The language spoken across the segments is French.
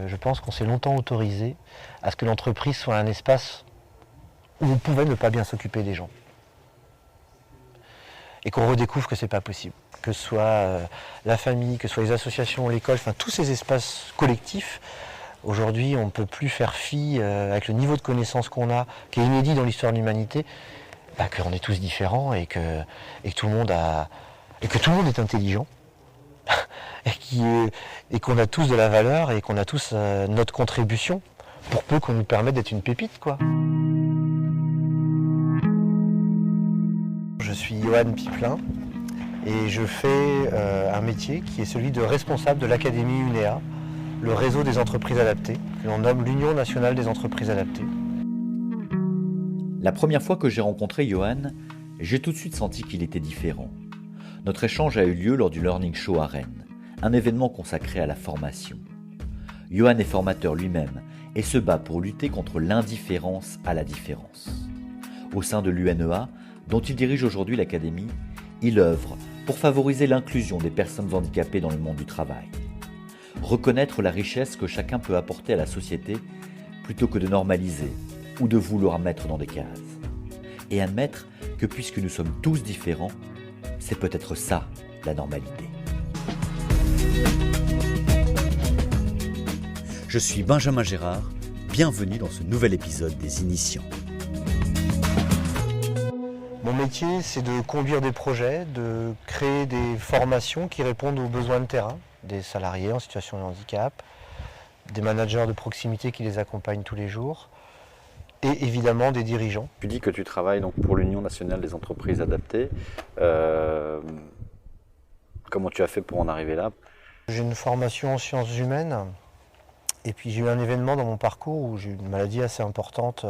Je pense qu'on s'est longtemps autorisé à ce que l'entreprise soit un espace où on pouvait ne pas bien s'occuper des gens. Et qu'on redécouvre que c'est pas possible. Que ce soit la famille, que ce soit les associations, l'école, enfin tous ces espaces collectifs, aujourd'hui on ne peut plus faire fi, avec le niveau de connaissance qu'on a, qui est inédit dans l'histoire de l'humanité, qu'on est tous différents et que tout le monde est intelligent. et qu'on a tous de la valeur et qu'on a tous notre contribution, pour peu qu'on nous permette d'être une pépite, quoi. Je suis Johan Piplin et je fais un métier qui est celui de responsable de l'Académie UNEA, le réseau des entreprises adaptées, que l'on nomme l'Union nationale des entreprises adaptées. La première fois que j'ai rencontré Johan, j'ai tout de suite senti qu'il était différent. Notre échange a eu lieu lors du Learning Show à Rennes, un événement consacré à la formation. Johan est formateur lui-même et se bat pour lutter contre l'indifférence à la différence. Au sein de l'UNEA, dont il dirige aujourd'hui l'académie, il œuvre pour favoriser l'inclusion des personnes handicapées dans le monde du travail. Reconnaître la richesse que chacun peut apporter à la société plutôt que de normaliser ou de vouloir mettre dans des cases. Et admettre que puisque nous sommes tous différents, c'est peut-être ça la normalité. Je suis Benjamin Gérard, bienvenue dans ce nouvel épisode des Initiants. Mon métier, c'est de conduire des projets, de créer des formations qui répondent aux besoins de terrain, des salariés en situation de handicap, des managers de proximité qui les accompagnent tous les jours, et évidemment des dirigeants. Tu dis que tu travailles donc pour l'Union nationale des entreprises adaptées. Comment tu as fait pour en arriver là? J'ai une formation en sciences humaines, et puis j'ai eu un événement dans mon parcours où j'ai eu une maladie assez importante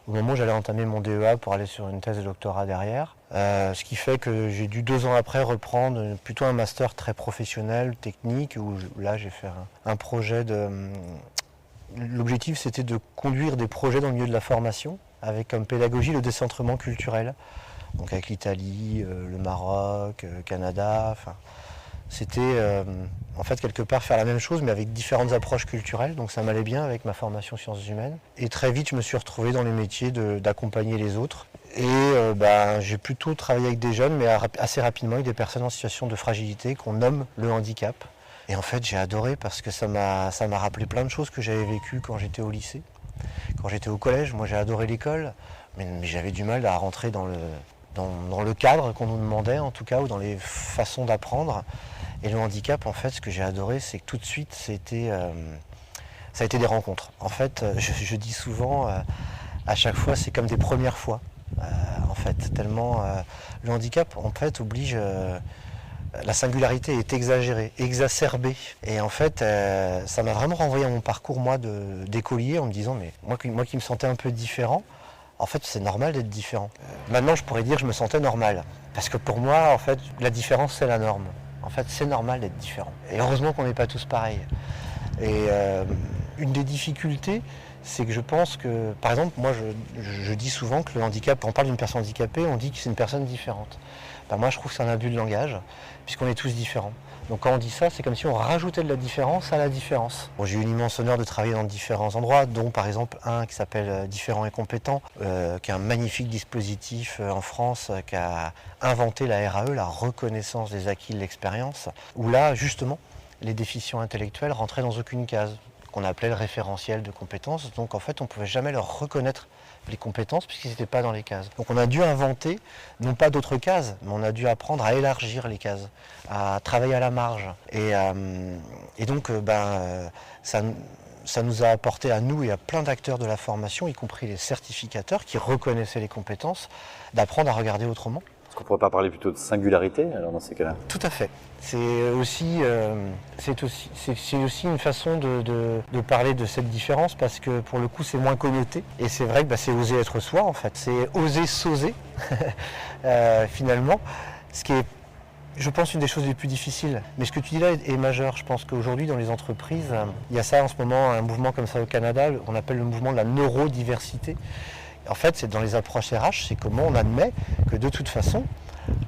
au moment où j'allais entamer mon DEA pour aller sur une thèse de doctorat derrière. Ce qui fait que j'ai dû 2 ans après reprendre plutôt un master très professionnel, technique, où là j'ai fait un projet de... L'objectif c'était de conduire des projets dans le milieu de la formation, avec comme pédagogie le décentrement culturel. Donc avec l'Italie, le Maroc, le Canada, enfin... C'était en fait quelque part faire la même chose mais avec différentes approches culturelles, donc ça m'allait bien avec ma formation sciences humaines. Et très vite je me suis retrouvé dans les métiers d'accompagner les autres. Et j'ai plutôt travaillé avec des jeunes mais assez rapidement avec des personnes en situation de fragilité qu'on nomme le handicap. Et en fait j'ai adoré parce que ça m'a rappelé plein de choses que j'avais vécues quand j'étais au lycée. Quand j'étais au collège, moi j'ai adoré l'école, mais j'avais du mal à rentrer dans le cadre qu'on nous demandait en tout cas, ou dans les façons d'apprendre. Et le handicap, en fait, ce que j'ai adoré, c'est que tout de suite, ça a été des rencontres. En fait, je dis souvent, à chaque fois, c'est comme des premières fois. En fait, tellement le handicap, en fait, oblige... la singularité est exagérée, exacerbée. Et en fait, ça m'a vraiment renvoyé à mon parcours, moi, d'écolier, en me disant, mais moi qui me sentais un peu différent, en fait, c'est normal d'être différent. Maintenant, je pourrais dire que je me sentais normal. Parce que pour moi, en fait, la différence, c'est la norme. En fait, c'est normal d'être différent. Et heureusement qu'on n'est pas tous pareils. Et une des difficultés, c'est que je pense que, par exemple, moi, je dis souvent que le handicap, quand on parle d'une personne handicapée, on dit que c'est une personne différente. Moi, je trouve que c'est un abus de langage, puisqu'on est tous différents. Donc quand on dit ça, c'est comme si on rajoutait de la différence à la différence. Bon, j'ai eu l'immense honneur de travailler dans différents endroits, dont par exemple un qui s'appelle Différents et Compétents, qui est un magnifique dispositif en France, qui a inventé la RAE, la reconnaissance des acquis de l'expérience, où là, justement, les déficients intellectuels rentraient dans aucune case, qu'on appelait le référentiel de compétences. Donc en fait, on ne pouvait jamais leur reconnaître les compétences puisqu'ils n'étaient pas dans les cases. Donc on a dû inventer, non pas d'autres cases, mais on a dû apprendre à élargir les cases, à travailler à la marge. Et donc ça nous a apporté à nous et à plein d'acteurs de la formation, y compris les certificateurs qui reconnaissaient les compétences, d'apprendre à regarder autrement. Est-ce qu'on ne pourrait pas parler plutôt de singularité alors dans ces cas-là? Tout à fait. C'est aussi une façon de parler de cette différence parce que pour le coup c'est moins connoté et c'est vrai que c'est oser être soi en fait, c'est oser s'oser finalement, ce qui est je pense une des choses les plus difficiles. Mais ce que tu dis là est majeur. Je pense qu'aujourd'hui dans les entreprises, il y a ça en ce moment, un mouvement comme ça au Canada, on appelle le mouvement de la neurodiversité. En fait, c'est dans les approches RH, c'est comment on admet que de toute façon,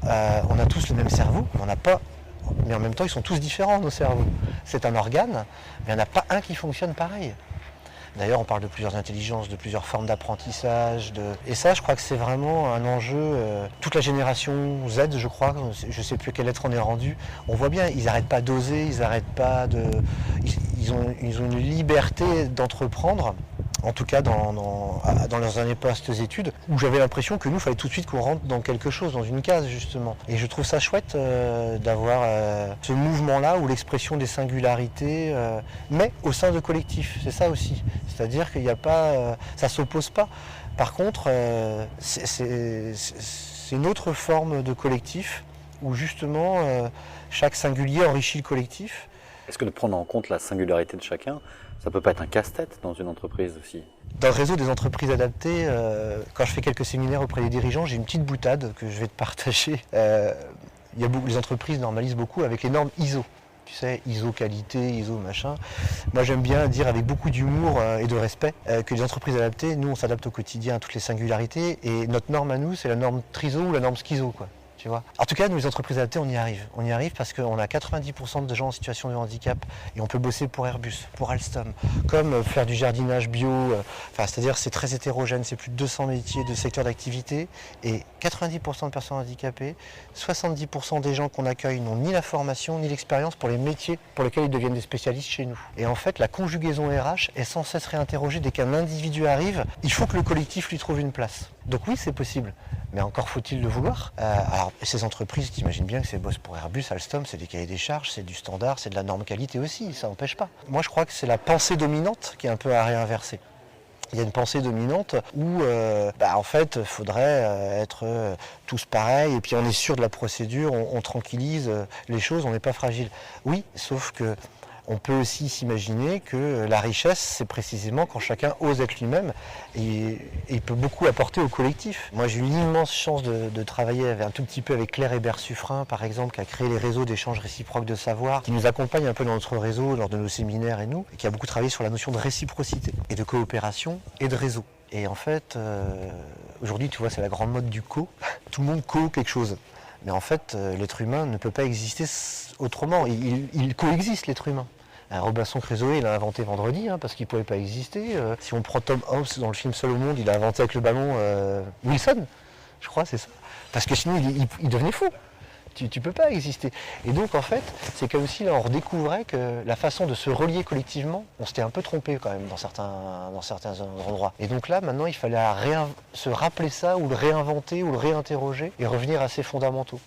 on a tous le même cerveau, mais on n'a pas mais en même temps, ils sont tous différents, nos cerveaux. C'est un organe, mais il n'y en a pas un qui fonctionne pareil. D'ailleurs, on parle de plusieurs intelligences, de plusieurs formes d'apprentissage. Et ça, je crois que c'est vraiment un enjeu. Toute la génération Z, je crois, je ne sais plus à quelle lettre on est rendu, on voit bien, ils n'arrêtent pas d'oser, ils n'arrêtent pas de... Ils ont une liberté d'entreprendre, en tout cas dans leurs années post-études, où j'avais l'impression que nous, il fallait tout de suite qu'on rentre dans quelque chose, dans une case, justement. Et je trouve ça chouette d'avoir ce mouvement-là, où l'expression des singularités, mais au sein de collectifs, c'est ça aussi. C'est-à-dire qu'il n'y a pas, ça ne s'oppose pas. Par contre, c'est une autre forme de collectif où justement chaque singulier enrichit le collectif. Est-ce que de prendre en compte la singularité de chacun, ça peut pas être un casse-tête dans une entreprise aussi? Dans le réseau des entreprises adaptées, quand je fais quelques séminaires auprès des dirigeants, j'ai une petite boutade que je vais te partager. Les entreprises normalisent beaucoup avec les normes ISO. Tu sais, ISO qualité, ISO machin. Moi, j'aime bien dire avec beaucoup d'humour et de respect que les entreprises adaptées, nous, on s'adapte au quotidien à toutes les singularités. Et notre norme à nous, c'est la norme TRISO ou la norme SCHIZO, quoi. Tu vois. En tout cas, nous, les entreprises adaptées, on y arrive. On y arrive parce qu'on a 90% de gens en situation de handicap et on peut bosser pour Airbus, pour Alstom, comme faire du jardinage bio. C'est-à-dire c'est très hétérogène, c'est plus de 200 métiers, de secteurs d'activité et 90% de personnes handicapées, 70% des gens qu'on accueille n'ont ni la formation ni l'expérience pour les métiers pour lesquels ils deviennent des spécialistes chez nous. Et en fait, la conjugaison RH est sans cesse réinterrogée dès qu'un individu arrive. Il faut que le collectif lui trouve une place. Donc oui, c'est possible, mais encore faut-il le vouloir. Alors, ces entreprises, tu imagines bien que ces boss pour Airbus, Alstom, c'est des cahiers des charges, c'est du standard, c'est de la norme qualité aussi, ça n'empêche pas. Moi, je crois que c'est la pensée dominante qui est un peu à réinverser. Il y a une pensée dominante où, en fait, il faudrait être tous pareils, et puis on est sûr de la procédure, on tranquillise les choses, on n'est pas fragile. Oui, sauf que on peut aussi s'imaginer que la richesse, c'est précisément quand chacun ose être lui-même et il peut beaucoup apporter au collectif. Moi, j'ai eu l'immense chance de travailler un tout petit peu avec Claire Hébert-Suffren, par exemple, qui a créé les réseaux d'échange réciproque de savoir, qui nous accompagne un peu dans notre réseau lors de nos séminaires et nous, et qui a beaucoup travaillé sur la notion de réciprocité et de coopération et de réseau. Et en fait, aujourd'hui, tu vois, c'est la grande mode du co. Tout le monde co quelque chose. Mais en fait, l'être humain ne peut pas exister autrement. Il coexiste, l'être humain. Robinson Crusoe, il a inventé vendredi, parce qu'il ne pouvait pas exister. Si on prend Tom Hanks dans le film Seul au monde, il a inventé avec le ballon Wilson, je crois, c'est ça. Parce que sinon, il devenait fou. Tu ne peux pas exister. Et donc, en fait, c'est comme si là, on redécouvrait que la façon de se relier collectivement, on s'était un peu trompé quand même dans certains endroits. Et donc là, maintenant, il fallait se rappeler ça, ou le réinventer, ou le réinterroger, et revenir à ses fondamentaux.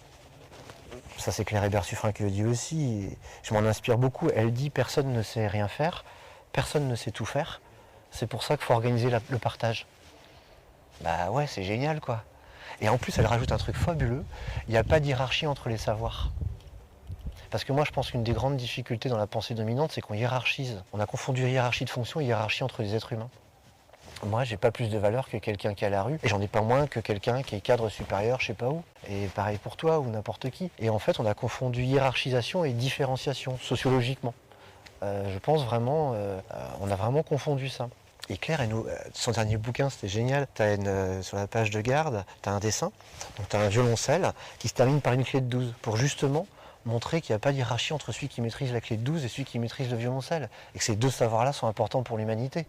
Ça, c'est Claire Hébert-Suffren qui le dit aussi. Et je m'en inspire beaucoup. Elle dit « Personne ne sait rien faire, personne ne sait tout faire. C'est pour ça qu'il faut organiser le partage. » Bah ouais, c'est génial, quoi. Et en plus, elle rajoute un truc fabuleux. Il n'y a pas d'hiérarchie entre les savoirs. Parce que moi, je pense qu'une des grandes difficultés dans la pensée dominante, c'est qu'on hiérarchise. On a confondu hiérarchie de fonction et hiérarchie entre les êtres humains. Moi, j'ai pas plus de valeur que quelqu'un qui est à la rue, et j'en ai pas moins que quelqu'un qui est cadre supérieur, je sais pas où. Et pareil pour toi ou n'importe qui. Et en fait, on a confondu hiérarchisation et différenciation, sociologiquement. Je pense vraiment, on a vraiment confondu ça. Et Claire, son dernier bouquin, c'était génial. Sur la page de garde, tu as un dessin, donc tu as un violoncelle qui se termine par une clé de 12, pour justement montrer qu'il n'y a pas de hiérarchie entre celui qui maîtrise la clé de 12 et celui qui maîtrise le violoncelle. Et que ces deux savoirs-là sont importants pour l'humanité.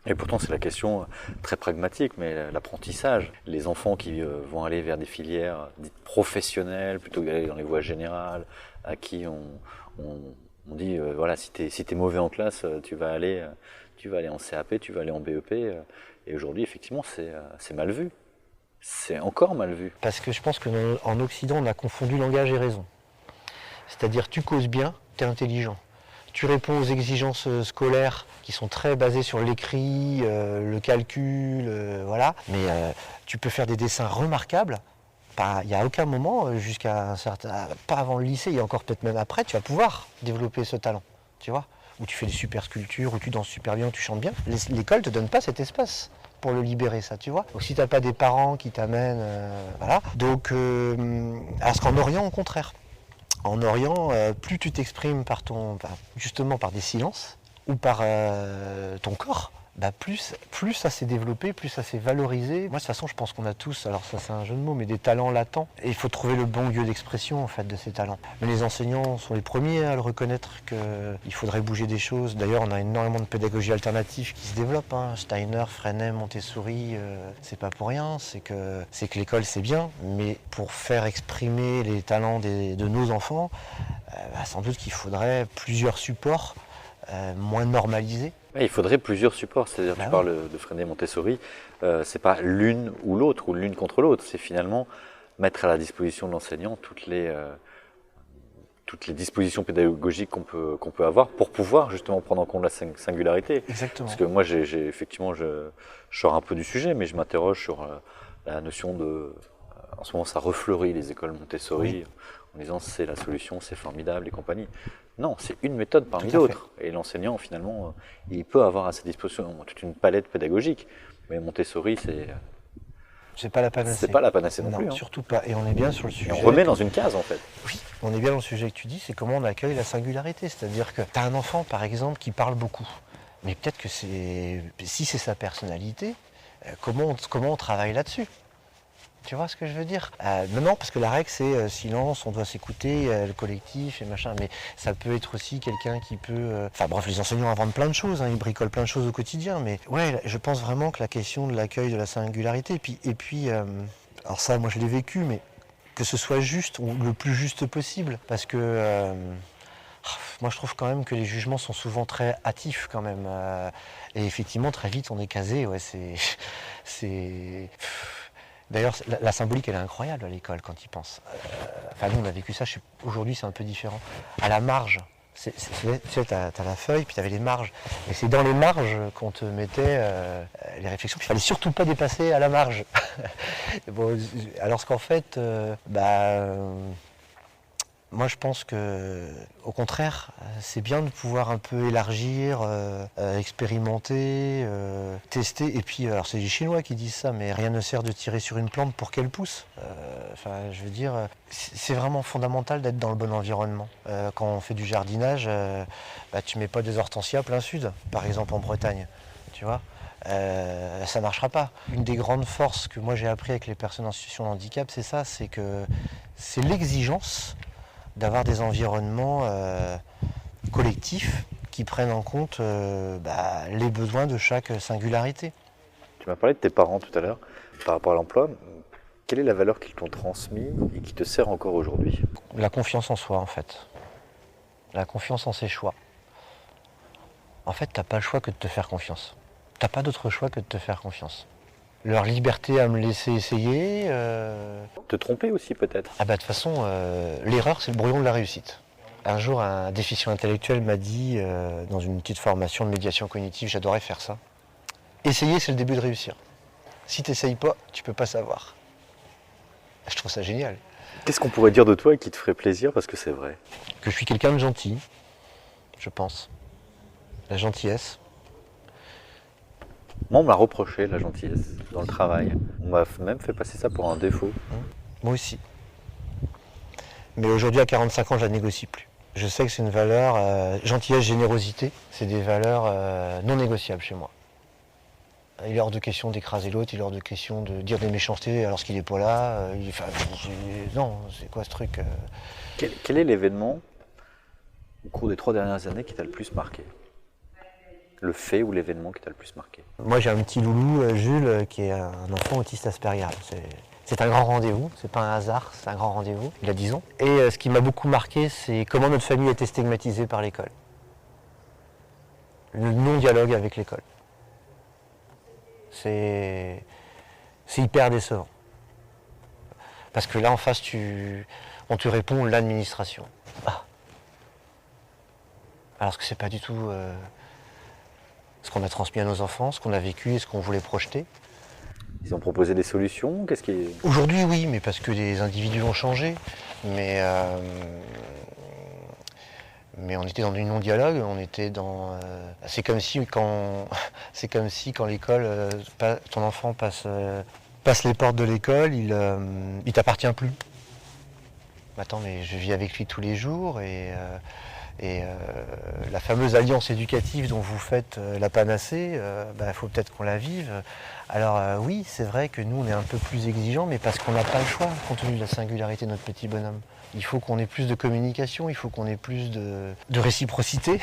Et pourtant, c'est la question très pragmatique, mais l'apprentissage. Les enfants qui vont aller vers des filières dites professionnelles, plutôt que d'aller dans les voies générales, à qui on dit, voilà, si t'es mauvais en classe, tu vas aller en CAP, tu vas aller en BEP. Et aujourd'hui, effectivement, c'est mal vu. C'est encore mal vu. Parce que je pense qu'en Occident, on a confondu langage et raison. C'est-à-dire, tu causes bien, tu es intelligent. Tu réponds aux exigences scolaires qui sont très basées sur l'écrit, le calcul, voilà. Mais tu peux faire des dessins remarquables. Il n'y a aucun moment, jusqu'à un certain... Pas avant le lycée, et encore peut-être même après, tu vas pouvoir développer ce talent, tu vois. Où tu fais des super sculptures, où tu danses super bien, où tu chantes bien. L'école ne te donne pas cet espace pour le libérer, ça, tu vois. Donc si tu n'as pas des parents qui t'amènent, voilà. Donc, alors qu'en Orient, au contraire. En Orient, plus tu t'exprimes justement par des silences ou par ton corps, plus ça s'est développé, plus ça s'est valorisé. Moi, de toute façon, je pense qu'on a tous, alors ça c'est un jeu de mots, mais des talents latents. Et il faut trouver le bon lieu d'expression en fait de ces talents. Mais les enseignants sont les premiers à le reconnaître qu'il faudrait bouger des choses. D'ailleurs, on a énormément de pédagogie alternative qui se développe. Steiner, Freinet, Montessori, c'est pas pour rien. C'est que l'école c'est bien, mais pour faire exprimer les talents de nos enfants, sans doute qu'il faudrait plusieurs supports moins normalisés. Il faudrait plusieurs supports, c'est-à-dire tu parles de Freinet Montessori, c'est pas l'une ou l'autre ou l'une contre l'autre, c'est finalement mettre à la disposition de l'enseignant toutes les dispositions pédagogiques qu'on peut avoir pour pouvoir justement prendre en compte la singularité. Exactement. Parce que moi effectivement je sors un peu du sujet, mais je m'interroge sur la notion de en ce moment ça refleurit les écoles Montessori en disant c'est la solution, c'est formidable et compagnie. Non, c'est une méthode parmi d'autres. Et l'enseignant, finalement, il peut avoir à sa disposition toute une palette pédagogique. Mais Montessori, c'est pas la panacée. C'est pas la panacée non plus. Non, surtout pas. Et on est bien sur le sujet. Et on remet dans une case, en fait. Oui, on est bien dans le sujet que tu dis, c'est comment on accueille la singularité. C'est-à-dire que tu as un enfant, par exemple, qui parle beaucoup. Mais peut-être que si c'est sa personnalité, comment on travaille là-dessus ? Tu vois ce que je veux dire ? Non, parce que la règle c'est silence, on doit s'écouter, le collectif et machin. Mais ça peut être aussi quelqu'un qui peut... Enfin bref, les enseignants inventent plein de choses, ils bricolent plein de choses au quotidien. Mais ouais, je pense vraiment que la question de l'accueil de la singularité, et puis alors ça, moi je l'ai vécu, mais que ce soit juste, ou le plus juste possible. Parce que... moi je trouve quand même que les jugements sont souvent très hâtifs quand même. Et effectivement, très vite on est casé, c'est... D'ailleurs, la symbolique, elle est incroyable à l'école quand il pense. Nous, on a vécu ça. Aujourd'hui, c'est un peu différent. À la marge, tu sais, t'as la feuille, puis t'avais les marges. Et c'est dans les marges qu'on te mettait les réflexions. Puis il fallait surtout pas dépasser à la marge. Alors qu'en fait, moi, je pense que, au contraire, c'est bien de pouvoir un peu élargir, expérimenter, tester. Et puis, alors c'est les Chinois qui disent ça, mais rien ne sert de tirer sur une plante pour qu'elle pousse. Je veux dire, c'est vraiment fondamental d'être dans le bon environnement. Quand on fait du jardinage, tu mets pas des hortensias plein sud, par exemple en Bretagne, tu vois. Ça ne marchera pas. Une des grandes forces que moi j'ai appris avec les personnes en situation de handicap, c'est ça, c'est que c'est l'exigence d'avoir des environnements collectifs qui prennent en compte les besoins de chaque singularité. Tu m'as parlé de tes parents tout à l'heure, par rapport à l'emploi. Quelle est la valeur qu'ils t'ont transmise et qui te sert encore aujourd'hui ? La confiance en soi, en fait. La confiance en ses choix. En fait, t'as pas le choix que de te faire confiance. T'as pas d'autre choix que de te faire confiance. Leur liberté à me laisser essayer... Te tromper aussi peut-être ? De toute façon, l'erreur c'est le brouillon de la réussite. Un jour, un déficient intellectuel m'a dit, dans une petite formation de médiation cognitive, j'adorais faire ça. Essayer, c'est le début de réussir. Si t'essayes pas, tu peux pas savoir. Je trouve ça génial. Qu'est-ce qu'on pourrait dire de toi et qui te ferait plaisir parce que c'est vrai ? Que je suis quelqu'un de gentil, je pense. La gentillesse. Moi, on m'a reproché la gentillesse dans le travail. On m'a même fait passer ça pour un défaut. Moi aussi. Mais aujourd'hui, à 45 ans, je la négocie plus. Je sais que c'est une valeur, gentillesse, générosité, c'est des valeurs non négociables chez moi. Il est hors de question d'écraser l'autre, il est hors de question de dire des méchancetés alors qu'il n'est pas là. Non, c'est quoi ce truc Quel est l'événement au cours des 3 dernières années qui t'a le plus marqué ? Le fait ou l'événement qui t'a le plus marqué ? Moi j'ai un petit loulou, Jules, qui est un enfant autiste Asperger. C'est un grand rendez-vous, c'est pas un hasard, c'est un grand rendez-vous. Il a 10 ans. Et ce qui m'a beaucoup marqué, c'est comment notre famille a été stigmatisée par l'école. Le non-dialogue avec l'école. C'est hyper décevant. Parce que là en face, on te répond l'administration. Alors que c'est pas du tout ce qu'on a transmis à nos enfants, ce qu'on a vécu et ce qu'on voulait projeter. Ils ont proposé des solutions ? Aujourd'hui oui, mais parce que les individus ont changé. Mais on était dans du non-dialogue, on était dans... c'est comme si quand l'école, ton enfant passe les portes de l'école, il t'appartient plus. Attends, mais je vis avec lui tous les jours et Et la fameuse alliance éducative dont vous faites la panacée, il faut peut-être qu'on la vive. Alors oui, c'est vrai que nous, on est un peu plus exigeants, mais parce qu'on n'a pas le choix, compte tenu de la singularité de notre petit bonhomme. Il faut qu'on ait plus de communication, il faut qu'on ait plus de réciprocité,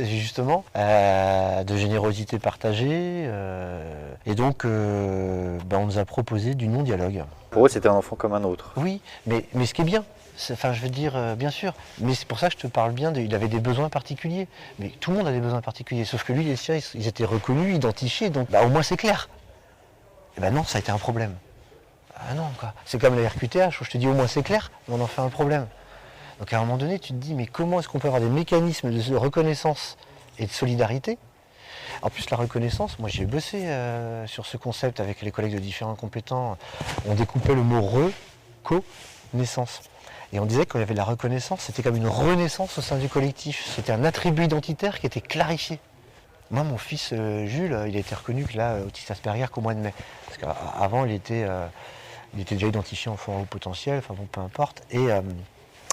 justement, de générosité partagée. Et donc, on nous a proposé du non-dialogue. Pour eux, c'était un enfant comme un autre. Oui, mais ce qui est bien, enfin, je veux dire, bien sûr, mais c'est pour ça que je te parle bien, il avait des besoins particuliers. Mais tout le monde a des besoins particuliers, sauf que lui, les siens, ils étaient reconnus, identifiés, donc au moins c'est clair. Et non, ça a été un problème. Ah non, quoi. C'est comme la RQTH, où je te dis au moins c'est clair, mais on en fait un problème. Donc à un moment donné, tu te dis, mais comment est-ce qu'on peut avoir des mécanismes de reconnaissance et de solidarité? En plus, la reconnaissance, moi j'ai bossé sur ce concept avec les collègues de différents compétents. On découpait le mot reconnaissance. Et on disait qu'il y avait la reconnaissance, c'était comme une renaissance au sein du collectif. C'était un attribut identitaire qui était clarifié. Moi, mon fils Jules, il a été reconnu que là, autiste Asperger qu'au mois de mai. Parce qu'avant, il était déjà identifié enfant à haut potentiel, enfin bon, peu importe. Et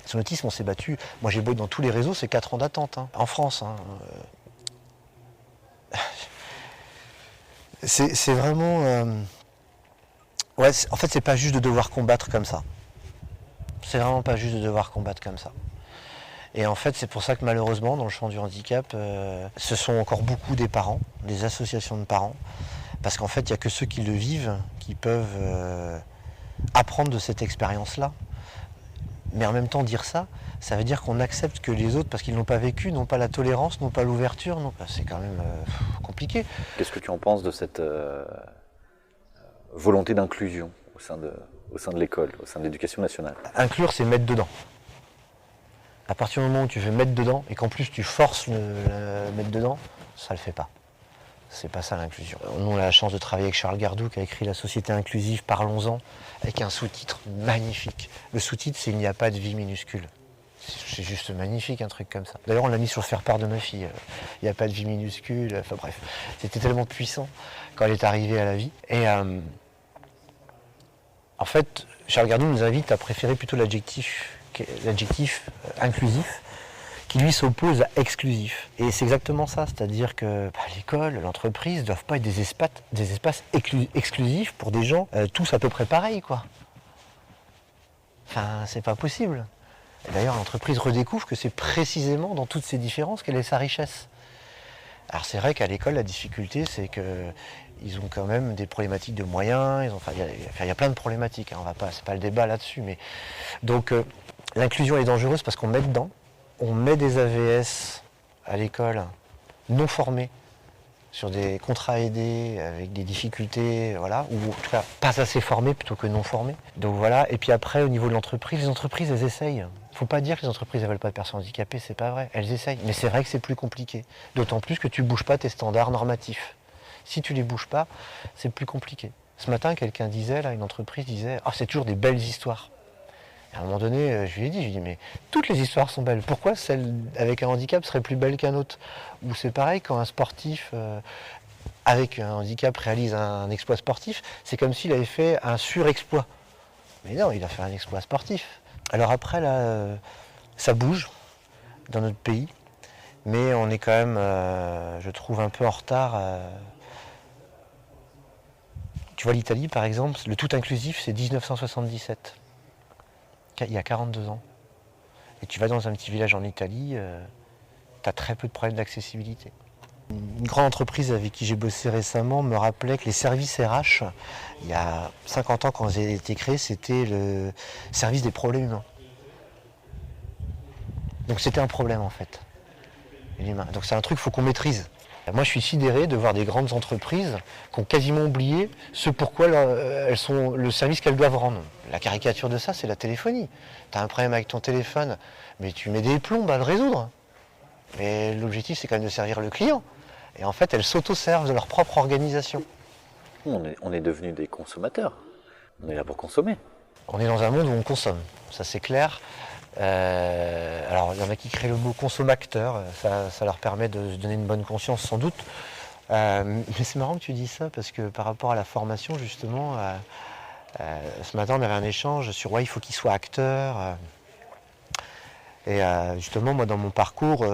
son autisme, on s'est battu. Moi, j'ai beau dans tous les réseaux, c'est 4 ans d'attente, hein, en France. Hein. C'est vraiment... Ouais, en fait, c'est pas juste de devoir combattre comme ça. C'est vraiment pas juste de devoir combattre comme ça. Et en fait, c'est pour ça que malheureusement, dans le champ du handicap, ce sont encore beaucoup des parents, des associations de parents. Parce qu'en fait, il n'y a que ceux qui le vivent qui peuvent apprendre de cette expérience-là. Mais en même temps, dire ça, ça veut dire qu'on accepte que les autres, parce qu'ils n'ont pas vécu, n'ont pas la tolérance, n'ont pas l'ouverture. C'est quand même compliqué. Qu'est-ce que tu en penses de cette volonté d'inclusion au sein de l'école, au sein de l'éducation nationale? Inclure, c'est mettre dedans. À partir du moment où tu veux mettre dedans, et qu'en plus tu forces le mettre dedans, ça le fait pas. C'est pas ça l'inclusion. Nous, on a la chance de travailler avec Charles Gardou qui a écrit La société inclusive, parlons-en, avec un sous-titre magnifique. Le sous-titre, c'est Il n'y a pas de vie minuscule. C'est juste magnifique, un truc comme ça. D'ailleurs, on l'a mis sur le faire-part de ma fille. Il n'y a pas de vie minuscule. Enfin bref, c'était tellement puissant quand elle est arrivée à la vie. Et en fait, Charles Gardou nous invite à préférer plutôt l'adjectif inclusif, qui lui s'oppose à exclusif. Et c'est exactement ça, c'est-à-dire que l'école, l'entreprise ne doivent pas être des espaces exclusifs pour des gens tous à peu près pareils, quoi. Enfin, c'est pas possible. Et d'ailleurs, l'entreprise redécouvre que c'est précisément dans toutes ces différences qu'elle est sa richesse. Alors c'est vrai qu'à l'école, la difficulté, c'est qu'ils ont quand même des problématiques de moyens, il y a plein de problématiques, hein, c'est pas le débat là-dessus, mais donc l'inclusion est dangereuse parce qu'on met dedans. On met des AVS à l'école non formés sur des contrats aidés avec des difficultés, voilà, ou en tout cas pas assez formés plutôt que non formés. Donc voilà, et puis après au niveau de l'entreprise, les entreprises elles essayent. Il ne faut pas dire que les entreprises ne veulent pas de personnes handicapées, c'est pas vrai, elles essayent. Mais c'est vrai que c'est plus compliqué, d'autant plus que tu ne bouges pas tes standards normatifs. Si tu ne les bouges pas, c'est plus compliqué. Ce matin, quelqu'un disait, là, une entreprise disait, ah, c'est toujours des belles histoires. À un moment donné, je lui ai dit, mais toutes les histoires sont belles. Pourquoi celle avec un handicap serait plus belle qu'un autre? Ou c'est pareil, quand un sportif avec un handicap réalise un exploit sportif, c'est comme s'il avait fait un surexploit. Mais non, il a fait un exploit sportif. Alors après, là, ça bouge dans notre pays, mais on est quand même, je trouve, un peu en retard. Tu vois, l'Italie, par exemple, le tout inclusif, c'est 1977. Il y a 42 ans. Et tu vas dans un petit village en Italie, tu as très peu de problèmes d'accessibilité. Une grande entreprise avec qui j'ai bossé récemment me rappelait que les services RH, il y a 50 ans quand ils ont été créés, c'était le service des problèmes humains. Donc c'était un problème en fait, l'humain. Donc c'est un truc qu'il faut qu'on maîtrise. Moi je suis sidéré de voir des grandes entreprises qui ont quasiment oublié ce pourquoi elles sont le service qu'elles doivent rendre. La caricature de ça, c'est la téléphonie. Tu as un problème avec ton téléphone, mais tu mets des plombes à le résoudre. Mais l'objectif, c'est quand même de servir le client. Et en fait, elles s'auto-servent de leur propre organisation. On est devenus des consommateurs. On est là pour consommer. On est dans un monde où on consomme, ça c'est clair. Alors, il y en a qui créent le mot consommateur, ça leur permet de se donner une bonne conscience sans doute. Mais c'est marrant que tu dis ça, parce que par rapport à la formation, justement, ce matin, on avait un échange sur il faut qu'il soit acteur. Et justement, moi, dans mon parcours,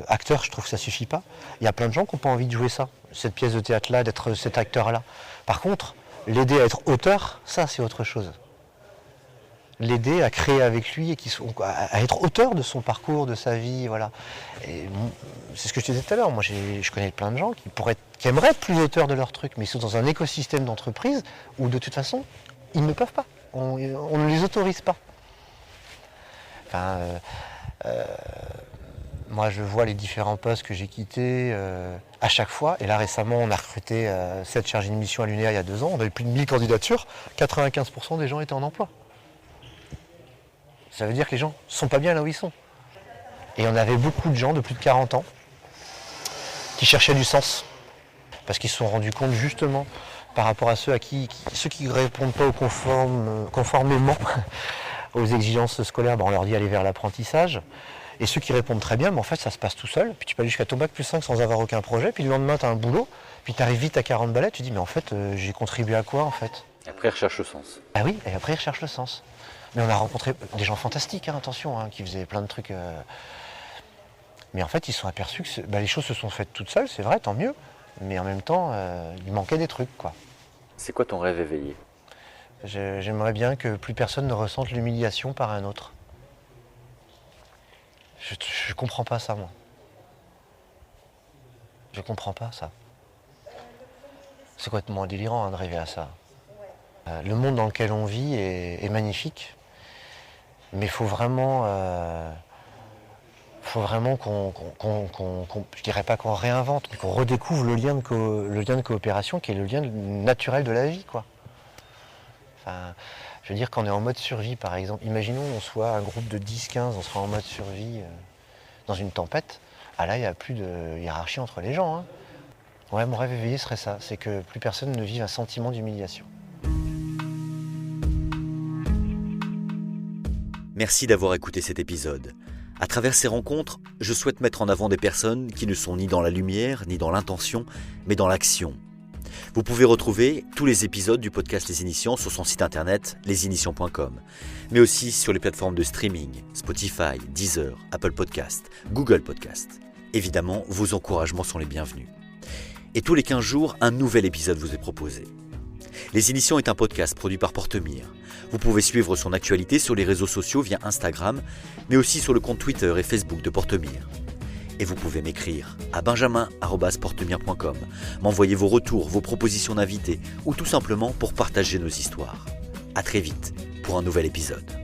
acteur, je trouve que ça suffit pas. Il y a plein de gens qui n'ont pas envie de jouer ça, cette pièce de théâtre-là, d'être cet acteur-là. Par contre, l'aider à être auteur, ça, c'est autre chose. L'aider à créer avec lui et à être auteur de son parcours, de sa vie, voilà. Et c'est ce que je te disais tout à l'heure. Moi, je connais plein de gens qui aimeraient être plus auteurs de leur truc, mais ils sont dans un écosystème d'entreprise où, de toute façon, ils ne peuvent pas. On ne les autorise pas. Enfin, moi, je vois les différents postes que j'ai quittés à chaque fois. Et là, récemment, on a recruté 7 chargés de mission à l'UNEA il y a 2 ans. On avait plus de 1000 candidatures. 95% des gens étaient en emploi. Ça veut dire que les gens ne sont pas bien là où ils sont. Et on avait beaucoup de gens de plus de 40 ans qui cherchaient du sens. Parce qu'ils se sont rendus compte justement, par rapport à ceux qui ne répondent pas conformément aux exigences scolaires, on leur dit aller vers l'apprentissage. Et ceux qui répondent très bien, en fait ça se passe tout seul. Puis tu peux aller jusqu'à ton bac plus 5 sans avoir aucun projet. Puis le lendemain tu as un boulot. Puis tu arrives vite à 40 balais. Tu te dis mais en fait j'ai contribué à quoi en fait? Et après, ils recherchent le sens. Ah oui, et après ils recherchent le sens. Mais on a rencontré des gens fantastiques, attention, qui faisaient plein de trucs. Mais en fait, ils se sont aperçus que les choses se sont faites toutes seules, c'est vrai, tant mieux. Mais en même temps, il manquait des trucs, quoi. C'est quoi ton rêve éveillé? J'aimerais bien que plus personne ne ressente l'humiliation par un autre. Je comprends pas ça, moi. Je comprends pas ça. C'est complètement délirant de rêver à ça. Le monde dans lequel on vit est magnifique. Mais il faut vraiment je dirais pas qu'on réinvente, mais qu'on redécouvre le lien de coopération qui est le lien naturel de la vie, quoi. Enfin, je veux dire, quand on est en mode survie, par exemple, imaginons on soit un groupe de 10-15, on sera en mode survie dans une tempête. Ah là, il n'y a plus de hiérarchie entre les gens. Ouais, mon rêve éveillé serait ça, c'est que plus personne ne vive un sentiment d'humiliation. Merci d'avoir écouté cet épisode. À travers ces rencontres, je souhaite mettre en avant des personnes qui ne sont ni dans la lumière, ni dans l'intention, mais dans l'action. Vous pouvez retrouver tous les épisodes du podcast Les Initiants sur son site internet lesinitiants.com, mais aussi sur les plateformes de streaming, Spotify, Deezer, Apple Podcast, Google Podcast. Évidemment, vos encouragements sont les bienvenus. Et tous les 15 jours, un nouvel épisode vous est proposé. Les Initiants est un podcast produit par Portemire. Vous pouvez suivre son actualité sur les réseaux sociaux via Instagram, mais aussi sur le compte Twitter et Facebook de Portemire. Et vous pouvez m'écrire à benjamin@portemire.com, m'envoyer vos retours, vos propositions d'invités, ou tout simplement pour partager nos histoires. À très vite pour un nouvel épisode.